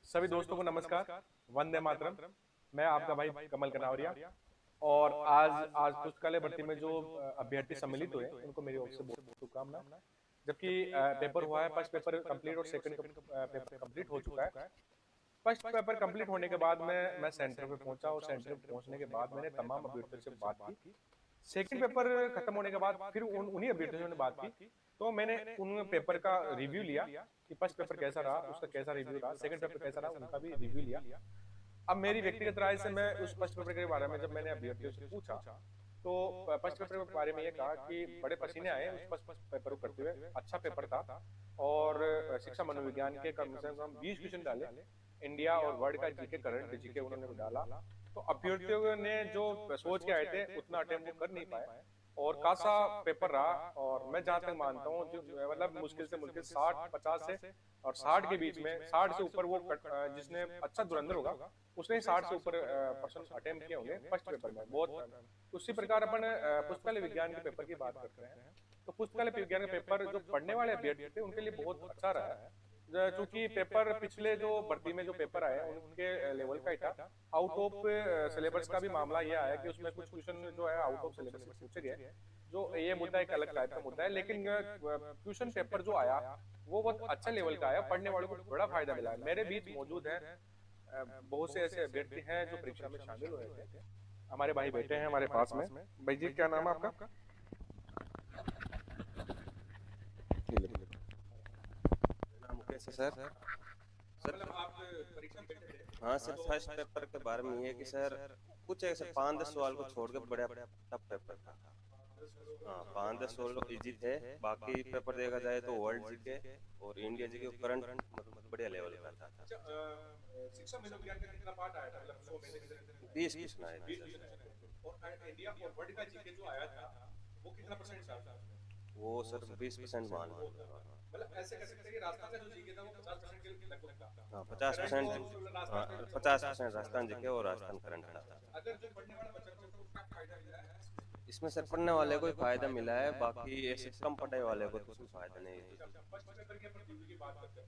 सभी दोस्तों को नमस्कार। वंदे मातरम। मैं आपका भाई कमल कनावरिया। और आज आज पुस्तकालय भर्ती में जो अभ्यर्थी सम्मिलित हुए उनको मेरी ओर से बहुत बहुत शुभकामनाएं। जबकि पेपर हुआ है, फर्स्ट पेपर कंप्लीट और सेकंड पेपर कंप्लीट हो चुका है। फर्स्ट पेपर कंप्लीट होने के बाद मैं सेंटर पे पहुंचा और सेंटर पे पहुंचने के बाद मैंने तमाम अभ्यर्थियों से बात की। सेकंड पेपर खत्म होने के बाद फिर उन्हीं अभ्यर्थियों ने बात की। तो मैंने उन पेपर का रिव्यू लिया कि फर्स्ट पेपर कैसा रहा, उसका कैसा रिव्यू रहा, सेकंड पेपर कैसा रहा, उनका भी रिव्यू लिया। अब मेरी व्यक्तिगत राय से मैं उस फर्स्ट पेपर के बारे में जब मैंने अभ्यर्थियों से पूछा तो फर्स्ट पेपर के बारे में ये कहा कि बड़े पसीने आए उस फर्स्ट पेपर को करते हुए, अच्छा पेपर था। और शिक्षा मनोविज्ञान के कम से कम 20 क्वेश्चन डाले, इंडिया और वर्ल्ड का जीके, करंट जीके उन्होंने डाला। तो अभ्यर्थियों ने जो सोच के आए थे उतना अटेम्प्ट वो कर नहीं पाए और कासा पेपर रहा। और मैं जहां तक मानता हूँ जो मतलब मुश्किल से मुश्किल 60-50 से और 60 के बीच में, 60 से ऊपर वो जिसने अच्छा धुरंधर होगा उसने 60 से ऊपर पर्सन अटेम्प्ट किए होंगे फर्स्ट पेपर में। बहुत उसी प्रकार अपन पुस्तकालय विज्ञान के पेपर की बात करते हैं तो पुस्तकालय विज्ञान के पेपर जो पढ़ने वाले अभ्यर्थी थे उनके लिए बहुत अच्छा रहा है। चूंकि पेपर पिछले जो भर्ती में जो पेपर आए उनके लेवल का ही था। आउट ऑफ सिलेबस का भी मामला यह आया कि उसमें कुछ क्वेश्चन जो है आउट ऑफ सिलेबस से पूछे गए। जो ये मुद्दा एक अलग टाइप का मुद्दा है, लेकिन क्वेश्चन पेपर जो आया वो बहुत अच्छा लेवल का आया, पढ़ने वालों को बड़ा फायदा मिला है। मेरे बीच मौजूद है बहुत से ऐसे अभ्यर्थी हैं जो परीक्षा में शामिल हुए थे। हमारे भाई बैठे हैं हमारे पास में। भाई जी, क्या नाम है आपका? मुकेश है सर। सर मतलब आप परीक्षा में बैठे थे? हाँ सर, फर्स्ट पेपर के बारे में ये है कि सर कुछ ऐसे 5-10 सवाल को छोड़ के बड़ा टफ पेपर था। हाँ, 5-10 सवाल इजी थे। बाकी पेपर देखा जाए तो वर्ल्ड जीके और इंडिया जीके करंट मतलब बढ़िया लेवल का था। अच्छा, शिक्षा मनोविज्ञान का कितना पार्ट आया था? मतलब 100 में से कितने? 20 क्वेश्चन आए थे 20 सर। क्वेश्चन आए थे। और इंडिया और वर्ल्ड का जीके जो आया था वो कितना परसेंट था उसमें? वो सर 20% मान लो। मतलब ऐसे कह सकते हैं कि राजस्थान का जो जीके था वो 50% के लगभग था। हाँ, करंट 50%। और हाँ, राजस्थान में 50% राजस्थान जीके और राजस्थान करंट का था। अगर जो पढ़ने वाला बच्चा था उसको क्या फायदा मिला है इसमें? इसमें सर पढ़ने वाले को ही फायदा मिला है, बाकी ऐसे कम पढ़ने वाले को तो कुछ फायदा नहीं है। अच्छा, फर्स्ट पेपर की अपन रिव्यू की बात करते हैं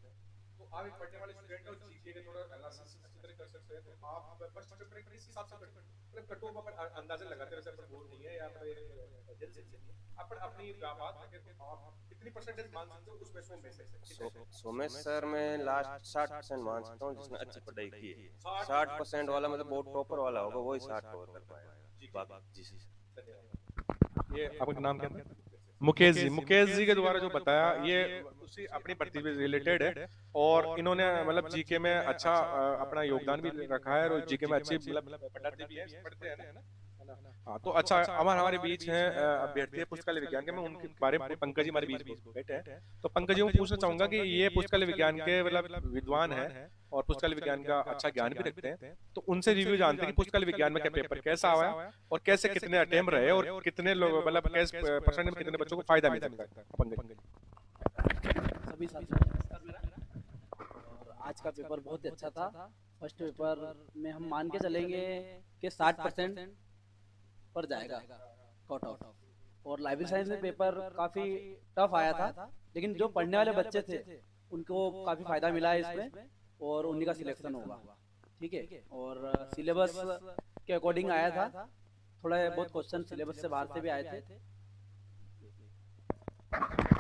तो आप एक पढ़ने वाले स्टूडेंट और जीके के थोड़ा एनालिसिस अच्छी तरह कर सकते हैं। तो आप फर्स्ट पेपर किस हिसाब से मतलब कट ऑफ अपन अंदाजा लगाते हैं, वैसे अपन बोल नहीं है या फिर एजेंसी नहीं है, अपन अपनी बात रखें तो आप कितनी परसेंटेज मान सकते हो उसमें 100 में से? सोमेश सर मैं लास्ट 60% मान सकता हूँ जिसने अच्छी पढ़ाई की है। 60% वाला मतलब बहुत टॉपर वाला होगा, वही 60 कवर कर पाएगा। बाकी जी धन्यवाद। ये आपका नाम क्या था? मुकेश जी। मुकेश जी के द्वारा जो बताया ये उसी अपनी भर्ती से रिलेटेड है। और इन्होंने मतलब जीके में अच्छा अपना योगदान भी रखा है और जीके में अच्छी मतलब पढ़ाते भी हैं, पढ़ते हैं ना। हाँ, तो अच्छा हमारे हमारे बीच हैं अभ्यर्थी पुस्तकालय विज्ञान के। मैं उनके बारे में, पंकज जी हमारे बीच बैठे हैं, तो पंकज जी मैं पूछना चाहूंगा कि ये पुस्तकालय विज्ञान के मतलब विद्वान है और पुस्तकालय विज्ञान का अच्छा ज्ञान भी रखते हैं। तो उनसे रिव्यू जानते हैं कि पुस्तकालय विज्ञान में क्या पेपर कैसा आया और कैसे कितने अटेम्प्ट रहे और कितने लोग मतलब कैसे परसेंट में कितने बच्चों को फायदा मिल सकता है। पंकज सभी साथियों को नमस्कार मेरा। और आज का पेपर बहुत ही अच्छा था। फर्स्ट पेपर में हम मान के चलेंगे कि 60% पर जाएगा कट ऑफ। और लाइब्रेरी साइंस में पेपर काफ़ी टफ आया था, लेकिन जो पढ़ने वाले बच्चे थे उनको काफ़ी फ़ायदा मिला है इसमें और उन्हीं का सिलेक्शन होगा। ठीक है। और सिलेबस के अकॉर्डिंग आया था, थोड़ा बहुत क्वेश्चन सिलेबस से बाहर से भी आए थे।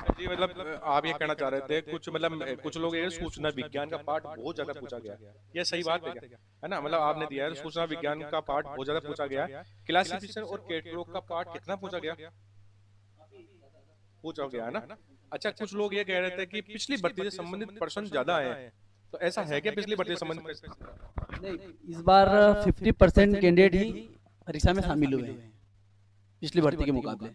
जी, मतलब आप ये कहना चाह रहे थे कुछ मतलब कुछ लोग ये सूचना विज्ञान का पार्ट बहुत ज्यादा पूछा गया, ये सही बात है क्या? है ना, मतलब आपने दिया है सूचना विज्ञान का पार्ट बहुत ज्यादा पूछा गया। क्लासिफिकेशन और कैटलॉग का पार्ट कितना पूछा गया? पूछा गया है ना। अच्छा, कुछ लोग ये कह रहे थे कि पिछली भर्ती से संबंधित प्रश्न ज्यादा आए हैं, तो ऐसा है क्या? पिछली भर्ती से संबंधित नहीं, इस बार 50% कैंडिडेट ही परीक्षा में शामिल हुए हैं पिछली भर्ती के मुकाबले।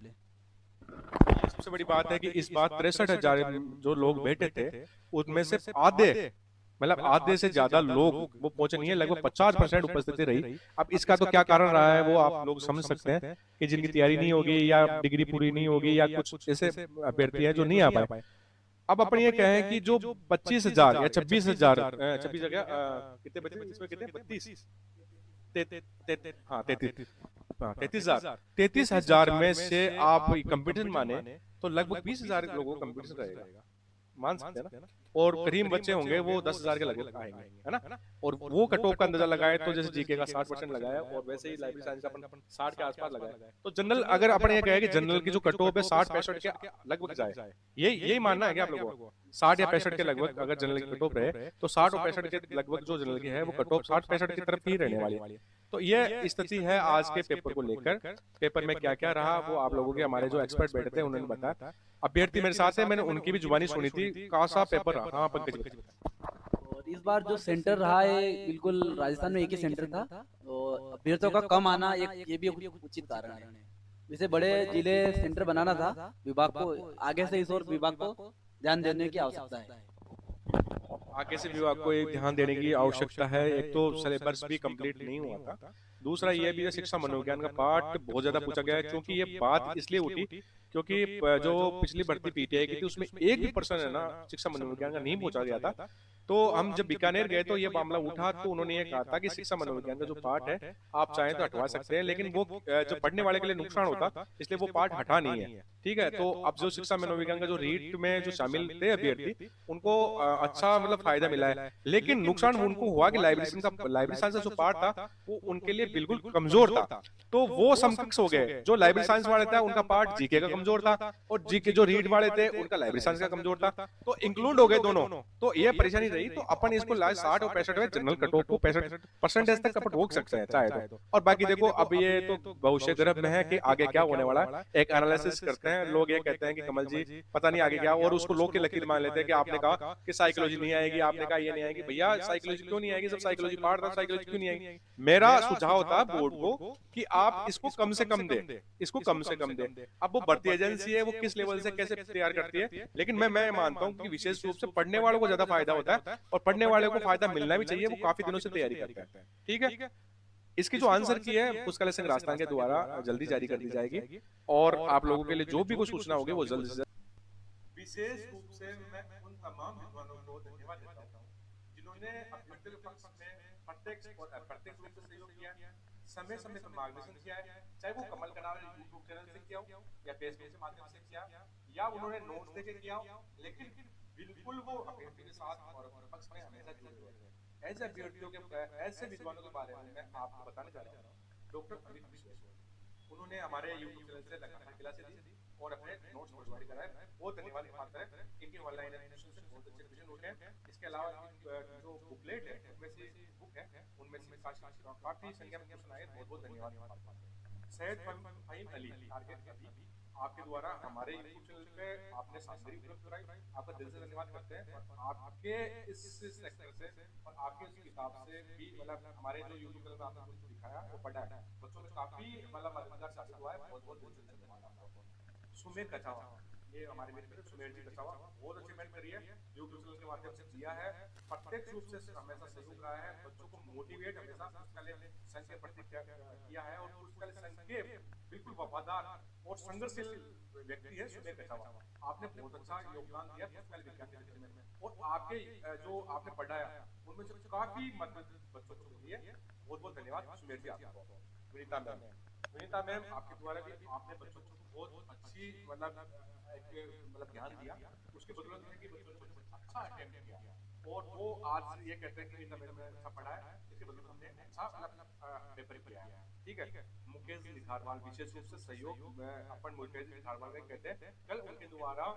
सबसे बड़ी बात है कि इस बार 63,000 जो लोग बैठे थे उनमें से आधे मतलब आधे से ज्यादा लोग वो पहुंचे नहीं है, लगभग 50% उपस्थिति रही। अब इसका तो क्या कारण रहा है वो आप लोग समझ सकते हैं कि जिनकी तैयारी नहीं होगी या डिग्री पूरी नहीं होगी या कुछ ऐसे अभ्यर्थी है जो नहीं आ पाए। अब अपन ये कहें कि जो 25,000 या 26,000 26 कितने बचे इसमें, कितने 32 हाँ 33,000 में से आप कंपटीशन माने तो लगभग 20,000 लोगों का कंपटीशन रहेगा। मान सकते हैं ना। और करीब बच्चे होंगे वो 10,000 के लगभग आएंगे, है ना। और वो कट ऑफ का अंदाजा लगाए तो जैसे जीके का 60% लगाया और वैसे ही लाइब्रेरी साइंस का अपन 60 के आसपास लगाया, तो जनरल अगर अपन ये कहे कि जनरल की जो कट ऑफ है 60-65 के लगभग जाए, यही मानना है क्या आप लोगों को? 60 या 65 के लगभग अगर जनरल की कट ऑफ रहे तो 60 और 65 के लगभग जो जनरल की है वो कट ऑफ 60-65 की तरफ ही रहने वाली है। तो ये स्थिति है आज के पेपर को लेकर। पेपर में क्या क्या रहा वो आप लोगों के हमारे जो एक्सपर्ट बैठे थे उन्होंने बताया। अभ्यर्थी मेरे साथ है, मैंने उनकी भी जुबानी सुनी थी, कैसा पेपर रहा? हाँ पंकज बताइए। और इस बार जो सेंटर रहा है बिल्कुल राजस्थान में एक ही सेंटर था, और अभ्यर्थियों का कम आना एक ये भी उचित कारण है। जैसे बड़े जिले सेंटर बनाना था, विभाग को आगे से इस और विभाग को ध्यान देने की आवश्यकता है। आगे से विभाग को एक ध्यान देने की आवश्यकता है। एक तो सिलेबस भी कंप्लीट नहीं हुआ था, दूसरा ये भी है शिक्षा मनोविज्ञान का पार्ट बहुत ज्यादा पूछा गया है, क्योंकि ये बात इसलिए उठी क्योंकि जो पिछली भर्ती पीटीआई की थी उसमें एक भी पर्सन है ना शिक्षा मनोविज्ञान का नहीं पहुंचा गया था। तो हम जब बीकानेर गए तो ये मामला उठा, तो उन्होंने ये कहा था कि शिक्षा मनोविज्ञान का जो पार्ट है आप चाहें तो हटवा सकते हैं, लेकिन वो जो पढ़ने वाले के लिए नुकसान होता इसलिए वो पार्ट हटा नहीं है। ठीक है, तो अब जो शिक्षा मनोविज्ञान का जो रीट में जो शामिल थे अभ्यर्थी उनको अच्छा मतलब फायदा मिला है, लेकिन नुकसान उनको हुआ कि लाइब्रेरी साइंस का जो पार्ट था वो उनके लिए बिल्कुल कमजोर था। तो वो समकक्ष हो गए, जो लाइब्रेरी साइंस वाले था उनका पार्ट जीके का कमजोर था और जीके जो रीड वाले थे उनका लाइब्रेरी साइंस का कमजोर था, तो इंक्लूड हो गए दोनों। तो ये परेशानी रही, तो अपन इसको लास्ट 60 और 65 में जनरल कट ऑफ को 65% तक अपन रोक सकते हैं चाहे तो। और बाकी देखो अब ये तो भविष्य गर्भ में है कि आगे क्या होने वाला है, एक एनालिसिस करते हैं। लोग ये कहते हैं कि कमल जी पता नहीं आगे क्या, और उसको लोग की लकीर मान लेते हैं कि आपने कहा कि साइकोलॉजी नहीं आएगी, आपने कहा ये नहीं आएगी। भैया साइकोलॉजी क्यों नहीं आएगी, जब साइकोलॉजी पार्ट था साइकोलॉजी क्यों नहीं आएगी? मेरा सुझाव था बोर्ड को कि आप इसको कम से कम दे, इसको कम से कम दे। अब वो भर्ती एजेंसी है वो किस लेवल से कैसे तैयार करती है, लेकिन मैं मानता हूं कि विशेष रूप से पढ़ने वालों को ज्यादा फायदा होता है और पढ़ने वाले को फायदा मिलना भी चाहिए, वो काफी दिनों से तैयारी करते हैं। ठीक है, इसकी जो आंसर की है पुस्तकालय संघ राजस्थान के द्वारा जल्दी जारी कर दी जाएगी और आप लोगों के लिए जो भी कोई सूचना होगी वो जल्द से जल्द। विशेष रूप से मैं उन तमाम विद्वानों को धन्यवाद देता हूं जिन्होंने अभ्यर्थी के पक्ष में प्रत्यक्ष रूप से सहयोग किया, समय समय पर मार्गदर्शन किया है, चाहे वो कमल कनावरी यूट्यूब चैनल से किया हो या फेसबुक के माध्यम से किया या उन्होंने नोट्स देके किया हो, लेकिन बिल्कुल वो अभ्यर्थी के साथ और पक्ष में हमेशा जुड़े हुए हैं। ऐसे अभ्यर्थियों के ऐसे विद्वानों के बारे में मैं आपको बताने जा रहा हूँ। डॉक्टर अमित विश्वेश्वर, उन्होंने हमारे यूट्यूब चैनल से लगातार क्लासेस दी और अपने नोट्स प्रोवाइड कराए, बहुत धन्यवाद पात्र है। इनकी ऑनलाइन एजुकेशन से बहुत अच्छे क्वेश्चन उठे हैं। इसके अलावा जो बुकलेट है उनमें से बुक है उनमें से काफी संख्या में क्वेश्चन आए, बहुत बहुत धन्यवाद। सैयद फहीम अली टारगेट अभी आपके द्वारा हमारे यूट्यूब चैनल पे आपने सामग्री उपलब्ध कराई, आपका दिल से धन्यवाद करते हैं। और आपके इस सेक्टर से और आपके इस किताब से भी मतलब हमारे जो यूट्यूब चैनल पे आपने कुछ दिखाया वो पढ़ा है, बच्चों में काफी मतलब मददगार साबित हुआ है, बहुत बहुत दिल से धन्यवाद आपको। सुमेर कचावा, ये हमारे मित्र सुमेर जी कचावा बहुत अच्छी मेहनत करी है, यूट्यूब चैनल के माध्यम से किया है, प्रत्यक्ष रूप से हमेशा सहयोग रहा है, बच्चों को मोटिवेट हमेशा पुस्तकालय संघ के प्रति किया है और पुस्तकालय संघ के बिल्कुल वफादार और संघर्षशील व्यक्ति है सुमेर कचावा। आपने बहुत अच्छा योगदान दिया पुस्तकालय विज्ञान के क्षेत्र में और आपके जो आपने पढ़ाया उनमें से काफी मदद बच्चों को मिली है, बहुत बहुत धन्यवाद सुमेर जी आपको। विनीता मैम आपके द्वारा भी आपने बच्चों को बहुत अच्छी मतलब ध्यान दिया, उसके बदौलत में कि बच्चों ने अच्छा अटेम्प्ट किया और वो आज ये कहते हैं कि विनीता मैम ने अच्छा पढ़ा है, इसके बदौलत हमने अच्छा मतलब पेपर किया है। ठीक है, मुकेश लिखारवाल विशेष रूप से सहयोग अपन मुकेश लिखारवाल में कहते हैं कल उनके द्वारा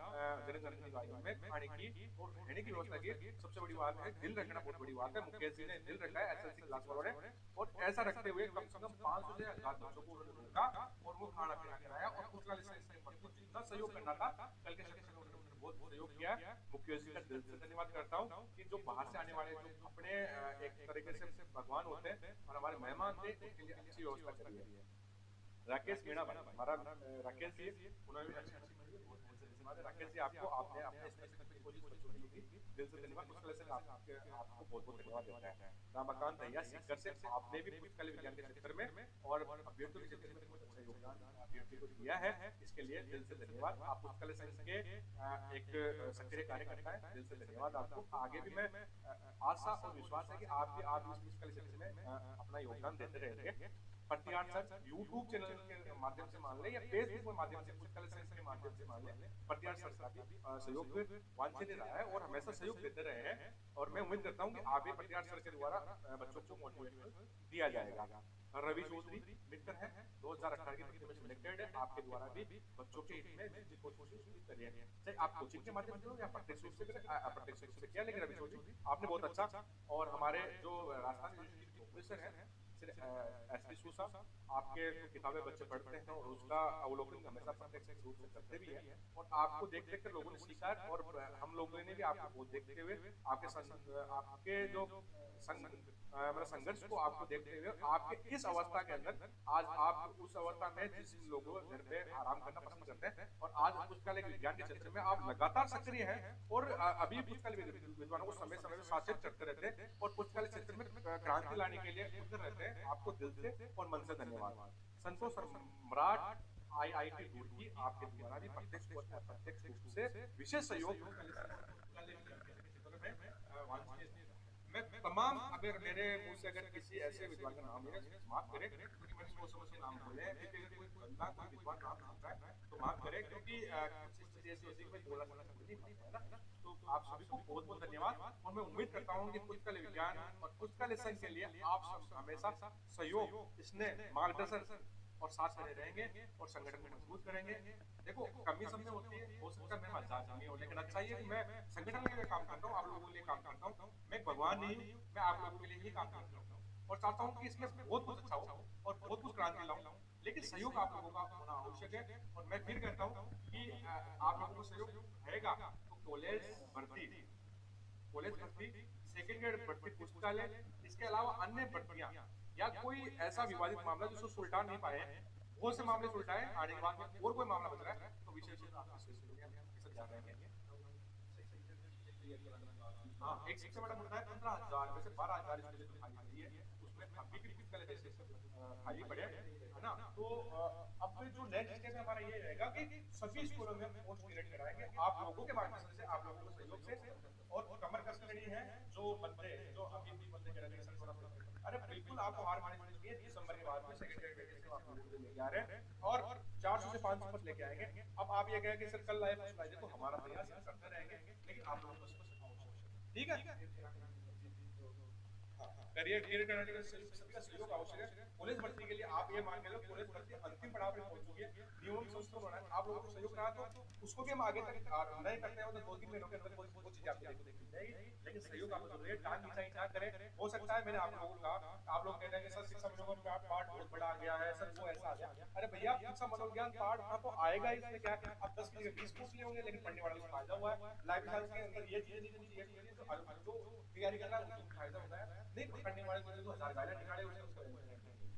जनजाति निकायों में खाने की और रहने की व्यवस्था की सबसे बड़ी बात है, दिल रखना बहुत बड़ी बात है। मुकेश जी ने दिल रखा है एसएलसी क्लास वालों ने और ऐसा रखते हुए कम से कम 500 से 1000 बच्चों को उन्होंने रोका और वो खाना पीना कराया और पुस्तकालय संघ के प्रति जितना सहयोग करना था कल के सेशन में उन्होंने बहुत सहयोग किया है। मुकेश जी का दिल से धन्यवाद करता हूँ कि जो बाहर से आने वाले जो अपने एक तरीके से भगवान होते हैं और हमारे मेहमान थे उनके लिए अच्छी व्यवस्था करी है। राकेश मीणा भाई, हमारा राकेश जी उन्होंने भी अच्छी बहुत धन्यवाद राकेश जी आपको, आपने अपने स्पेसिफिक कोशिश बच्चों के लिए दिल से धन्यवाद, पुस्तकालय से आपको बहुत बहुत धन्यवाद देता है। रामाकांत भैया सीकर से आपने भी पुस्तकालय विज्ञान के क्षेत्र में और अभ्यर्थियों के क्षेत्र में बहुत अच्छा योगदान अभ्यर्थियों को दिया है, इसके लिए दिल से धन्यवाद। आप पुस्तकालय संघ के एक सक्रिय कार्यकर्ता है, दिल से धन्यवाद आपको। आगे भी मैं आशा और विश्वास है कि आप इस पुस्तकालय क्षेत्र में अपना योगदान देते रहेंगे। प्रतिहार सर यूट्यूब चैनल के माध्यम से मान ले या फेसबुक के माध्यम से, कुछ कलेक्शन के माध्यम से मान ले, प्रतिहार सर का भी सहयोग फिर वांछनीय रहा है और हमेशा सहयोग देते रहे हैं। और मैं उम्मीद करता हूँ कि आगे प्रतिहार सर के द्वारा बच्चों को मोटिवेशन दिया जाएगा। रवि चौधरी मित्र हैं, 2018 की भर्ती में सिलेक्टेड है, आपके द्वारा भी बच्चों के हित में जितनी कोशिश करिए, चाहे आप कोचिंग के माध्यम से हो या प्रत्यक्ष रूप से करें, अप्रत्यक्ष रूप से किया। लेकिन रवि चौधरी आपने बहुत अच्छा, और हमारे जो राजस्थान यूनिवर्सिटी के प्रोफेसर हैं एसपी सूसा, आपके किताबें बच्चे पढ़ते हैं और उसका अवलोकन हमेशा प्रत्यक्ष रूप से करते भी हैं, और आपको देख देख कर लोगों ने सीखा है, और हम लोगों ने भी आपको बहुत देखते हुए आपके जो मतलब संघर्ष को आपको देखते हुए आपके इस अवस्था के अंदर आज आप उस अवस्था में जिस लोगों घर पे आराम करना पसंद करते हैं, और आज पुस्तकालय विज्ञान के क्षेत्र में आप लगातार सक्रिय हैं, और अभी पुस्तकालय विद्वानों को समय समय में साक्षात करते रहते हैं और पुस्तकालय क्षेत्र में क्रांति लाने के लिए उतर रहते हैं। आपको दिल से और मन से धन्यवाद। संतोष सम्राट IIT रुड़की, आपके द्वारा भी प्रत्यक्ष और अप्रत्यक्ष रूप से विशेष सहयोग मैं तमाम, अगर मेरे मुंह से अगर किसी ऐसे विद्वान का नाम लिया माफ करें, क्योंकि मैंने सोच समझ के नाम बोले हैं, लेकिन अगर कोई बंदा कोई विद्वान नाम होता है तो माफ करें, क्योंकि कुछ चीजें ऐसी होती है कि बोला नहीं पाता है ना। तो आप सभी को बहुत बहुत धन्यवाद, और मैं उम्मीद करता हूँ कि पुस्तकालय विज्ञान और पुस्तकालय संघ के लिए आप सब हमेशा सहयोग, इसने मार्गदर्शन और साथ खड़े रहेंगे और संगठन को मजबूत करेंगे। देखो कमी सब में होती है, हो सकता है मैं मजाक नहीं हो, लेकिन अच्छा ये कि मैं संगठन के लिए काम करता हूँ, आप लोगों के लिए काम करता हूँ, मैं भगवान नहीं हूँ, मैं आप लोगों के लिए ही काम करता हूँ, और चाहता हूँ कि इसमें बहुत कुछ अच्छा हो और बहुत कुछ क्रांति लाऊं, लेकिन सहयोग आप लोगों का होना आवश्यक है। और मैं फिर कहता हूँ कि आप लोगों को सहयोग रहेगा तो कॉलेज भर्ती, सेकेंड ग्रेड भर्ती पुस्तकालय, इसके अलावा अन्य भर्तियां या कोई ऐसा विवादित मामला जिसको सुलझा नहीं पाए, बहुत से मामले सुलझाए, आने के बाद में और कोई मामला बच रहा है तो विशेष हाँ, एक सबसे बड़ा मुद्दा है 15,000 में से 12,000 स्टूडेंट खाली पड़ी है, उसमें अभी भी पुस्तकालय जैसे खाली पड़े है ना। तो अब जो नेक्स्ट स्टेप है हमारा ये रहेगा कि सभी स्कूलों में पोस्ट पीरियड कराएंगे आप लोगों के माध्यम से, आप लोगों के सहयोग से, और कमर कस रही है जो बंदे जो अभी भी बंदे कह रहे हैं थोड़ा, अरे बिल्कुल आपको हार माननी चाहिए। दिसंबर के बाद में सेकंड ग्रेड वैकेंसी आप लोग लेके आ रहे हैं और 400 से 500 पद लेके आएंगे। अब आप ये कहें कि सर कल लाए फर्स्ट लाए, तो हमारा प्रयास करते रहेंगे, लेकिन आप लोगों को ठीक है। करियर कराने के सभी का सहयोग आवश्यक है। पुलिस भर्ती के लिए आप ये मान के लो, पुलिस भर्ती अंतिम पड़ाव पे पहुंच चुकी है, नियम संशोधन होना है, आप लोगों को सहयोग रहा तो उसको भी हम आगे तक नहीं करते हैं, तो 2-3 महीनों के अंदर वो चीज आपको देखने जाएगी, लेकिन सहयोग आपको जरूरी है। टांग खिंचाई ना करें। हो सकता है मैंने आप लोगों को कहा, आप लोग कह रहे हैं सर शिक्षा मनोविज्ञान का पार्ट बहुत बड़ा आ गया है, सर वो ऐसा आ गया, अरे भैया शिक्षा मनोविज्ञान पार्ट हाँ तो आएगा ही, इसमें क्या है, आप 10 की जगह 20 पूछ लिए होंगे, लेकिन पढ़ने वाले को फायदा हुआ है। लाइफ साइंस के अंदर ये चीजें नहीं कुछ, ये चीजें जो तैयारी कर रहा है उसको फायदा होता है, नहीं पढ़ने वाले को जो 1000 गाइडें निकाले उसको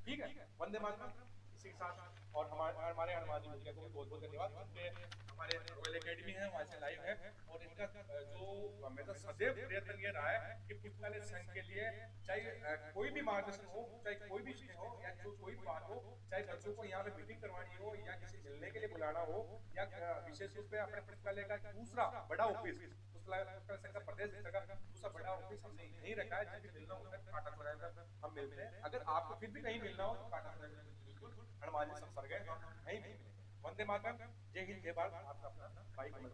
ठीक है। वंदे मातरम। इसी के साथ और हमारे हनुमान जी भैया को भी बहुत बहुत धन्यवाद, उनके हमारे रॉयल एकेडमी है वहाँ से लाइव है, और इनका जो हमेशा सदैव प्रयत्न ये रहा है कि पुस्तकालय संघ के लिए चाहे कोई भी मार्गदर्शन हो, चाहे कोई भी विषय हो या जो कोई भी बात हो, चाहे बच्चों को यहाँ पे मीटिंग करवानी हो या किसी मिलने के लिए बुलाना हो, या विशेष रूप से अपने पुस्तकालय का दूसरा बड़ा ऑफिस, पुस्तकालय संघ का प्रदेश का दूसरा बड़ा ऑफिस हमने नहीं रखा है, जब भी मिलना होता है काटा चौराहे पर हम मिलते हैं। अगर आपको फिर भी कहीं मिलना हो तो काटा चौराहे बिल्कुल हनुमान जी संपर्क है, हम कहीं भी मिलेंगे। वंदे मातरम। जय हिंद, जय भारत। आपका अपना भाई कमल।